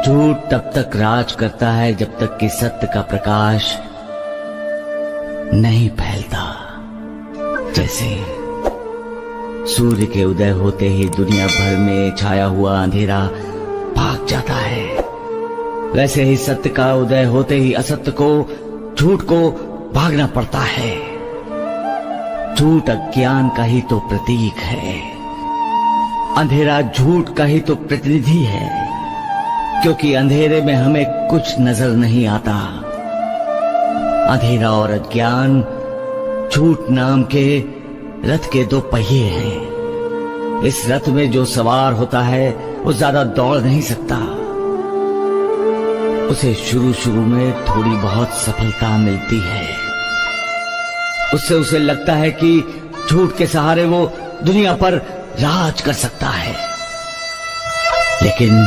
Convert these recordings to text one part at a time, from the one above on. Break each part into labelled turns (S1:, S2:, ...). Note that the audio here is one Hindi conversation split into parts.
S1: झूठ तब तक राज करता है जब तक कि सत्य का प्रकाश नहीं फैलता। जैसे सूर्य के उदय होते ही दुनिया भर में छाया हुआ अंधेरा भाग जाता है, वैसे ही सत्य का उदय होते ही असत्य को, झूठ को भागना पड़ता है। झूठ अज्ञान का ही तो प्रतीक है, अंधेरा झूठ का ही तो प्रतिनिधि है, क्योंकि अंधेरे में हमें कुछ नजर नहीं आता। अंधेरा और अज्ञान झूठ नाम के रथ के दो पहिए हैं। इस रथ में जो सवार होता है वो ज्यादा दौड़ नहीं सकता। उसे शुरू में थोड़ी बहुत सफलता मिलती है, उससे उसे लगता है कि झूठ के सहारे वो दुनिया पर राज कर सकता है। लेकिन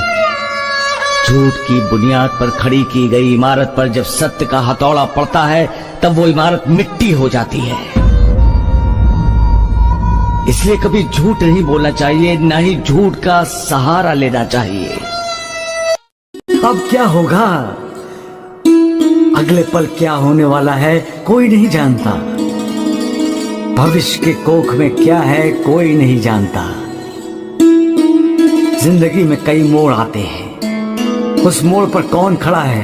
S1: झूठ की बुनियाद पर खड़ी की गई इमारत पर जब सत्य का हथौड़ा पड़ता है तब वो इमारत मिट्टी हो जाती है। इसलिए कभी झूठ नहीं बोलना चाहिए, न ही झूठ का सहारा लेना चाहिए। अब क्या होगा, अगले पल क्या होने वाला है कोई नहीं जानता। भविष्य के कोख में क्या है कोई नहीं जानता। जिंदगी में कई मोड़ आते हैं, उस मोड़ पर कौन खड़ा है,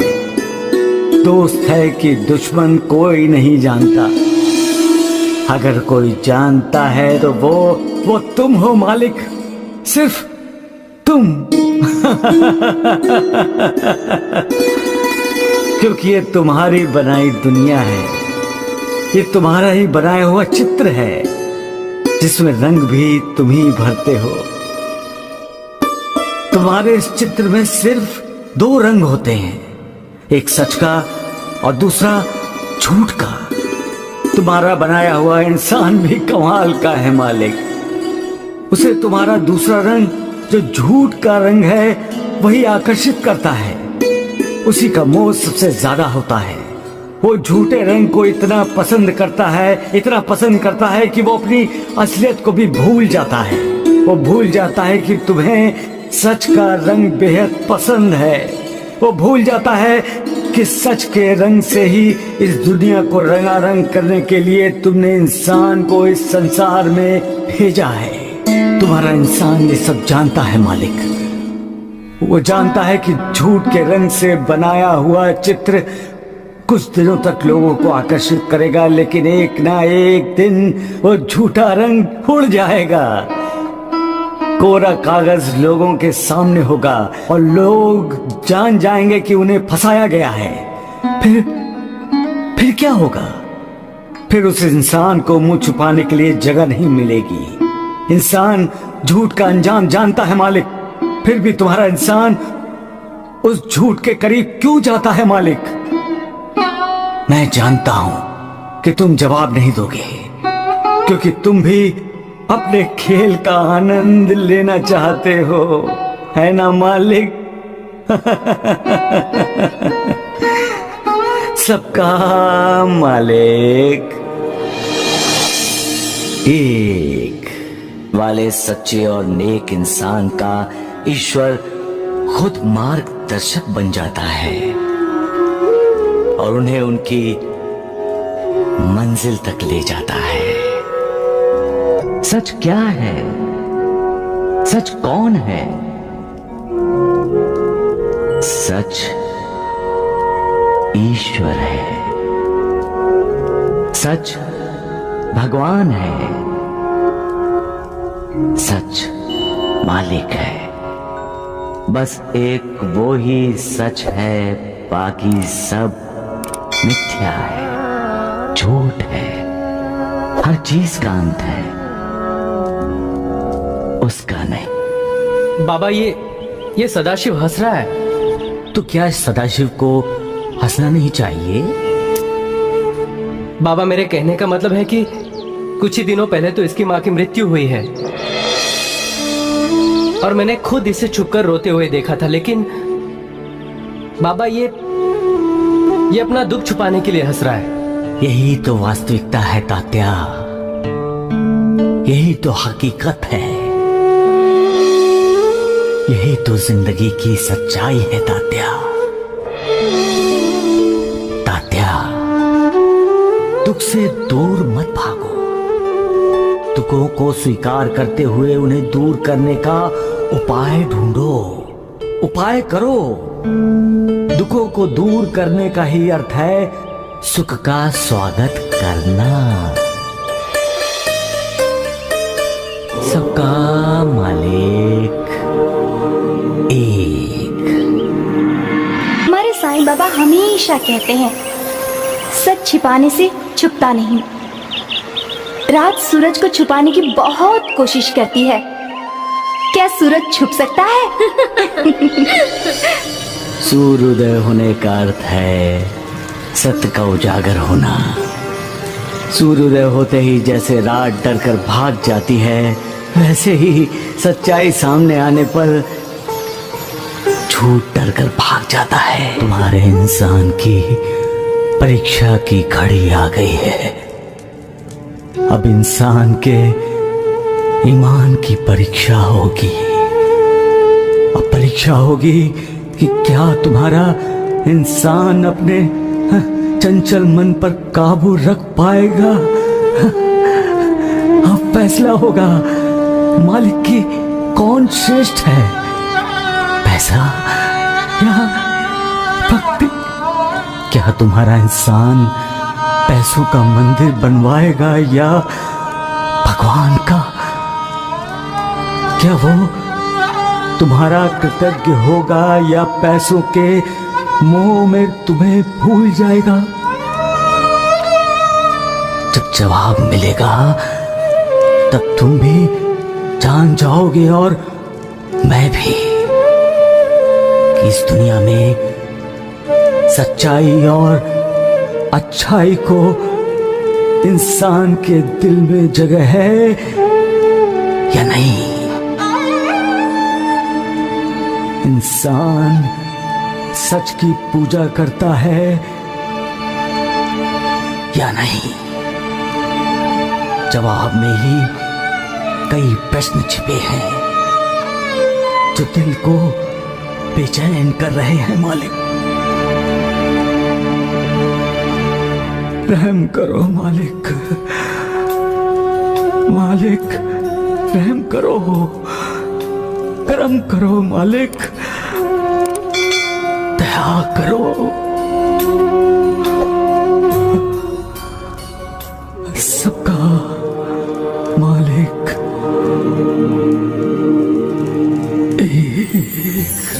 S1: दोस्त है कि दुश्मन कोई नहीं जानता। अगर कोई जानता है तो वो तुम हो मालिक, सिर्फ तुम। क्योंकि ये तुम्हारी बनाई दुनिया है, ये तुम्हारा ही बनाया हुआ चित्र है, जिसमें रंग भी तुम ही भरते हो। तुम्हारे इस चित्र में सिर्फ दो रंग होते हैं, एक सच का और दूसरा झूठ का। तुम्हारा बनाया हुआ इंसान भी कमाल का है मालिक। उसे तुम्हारा दूसरा रंग जो झूठ का रंग है वही आकर्षित करता है, उसी का मोह सबसे ज्यादा होता है। वो झूठे रंग को इतना पसंद करता है, इतना पसंद करता है कि वो अपनी असलियत को भी भूल जाता है। वो भूल जाता है कि तुम्हें सच का रंग बेहद पसंद है। वो भूल जाता है कि सच के रंग से ही इस दुनिया को रंगारंग करने के लिए तुमने इंसान को इस संसार में भेजा है। तुम्हारा इंसान ये सब जानता है मालिक। वो जानता है कि झूठ के रंग से बनाया हुआ चित्र कुछ दिनों तक लोगों को आकर्षित करेगा, लेकिन एक ना एक दिन वो झूठा रंग उड़ जाएगा। कोरा कागज लोगों के सामने होगा और लोग जान जाएंगे कि उन्हें फंसाया गया है। फिर क्या होगा? फिर उस इंसान को मुंह छुपाने के लिए जगह नहीं मिलेगी। इंसान झूठ का अंजाम जानता है मालिक, फिर भी तुम्हारा इंसान उस झूठ के करीब क्यों जाता है मालिक? मैं जानता हूं कि तुम जवाब नहीं दोगे, क्योंकि तुम भी अपने खेल का आनंद लेना चाहते हो, है ना मालिक? सबका मालिक एक वाले सच्चे और नेक इंसान का ईश्वर खुद मार्गदर्शक बन जाता है और उन्हें उनकी मंजिल तक ले जाता है। सच क्या है? सच कौन है? सच ईश्वर है, सच भगवान है, सच मालिक है। बस एक वो ही सच है, बाकी सब मिथ्या है, झूठ है। हर चीज का अंत है, उसका नहीं।
S2: बाबा ये सदाशिव हंस रहा है।
S1: तो क्या सदाशिव को हंसना नहीं चाहिए?
S2: बाबा मेरे कहने का मतलब है कि कुछ ही दिनों पहले तो इसकी माँ की मृत्यु हुई है और मैंने खुद इसे छुपकर रोते हुए देखा था। लेकिन बाबा ये अपना दुख छुपाने के लिए हंस रहा है।
S1: यही तो वास्तविकता है तात्या, यही तो हकीकत है। यही तो जिंदगी की सच्चाई है तात्या। तात्या, दुख से दूर मत भागो। दुखों को स्वीकार करते हुए उन्हें दूर करने का उपाय ढूंढो, उपाय करो। दुखों को दूर करने का ही अर्थ है सुख का स्वागत करना। सबका मालिक एक।
S3: हमारे साईं बाबा हमेशा कहते हैं, सच छिपाने से छुपता नहीं। रात सूरज को छुपाने की बहुत कोशिश करती है, क्या सूरज छुप सकता है?
S1: सूर्योदय होने का अर्थ है सत्य का उजागर होना। सूर्योदय होते ही जैसे रात डरकर भाग जाती है, वैसे ही सच्चाई सामने आने पर झूठ डरकर भाग जाता है। तुम्हारे इंसान की परीक्षा की घड़ी आ गई है। अब इंसान के ईमान की परीक्षा होगी। अब परीक्षा होगी कि क्या तुम्हारा इंसान अपने चंचल मन पर काबू रख पाएगा। अब फैसला होगा मालिक की कौन श्रेष्ठ है, पैसा या भक्ति। क्या तुम्हारा इंसान पैसों का मंदिर बनवाएगा या भगवान का? क्या वो तुम्हारा कृतज्ञ होगा या पैसों के मोह में तुम्हें भूल जाएगा? जब जवाब मिलेगा तब तुम भी जान जाओगे और मैं भी कि इस दुनिया में सच्चाई और अच्छाई को इंसान के दिल में जगह है या नहीं। इंसान सच की पूजा करता है या नहीं? जवाब में ही कई प्रश्न छिपे हैं जो दिल को बेचैन कर रहे हैं। मालिक रहम करो मालिक, मालिक रहम करो, करम करो मालिक, दया करो।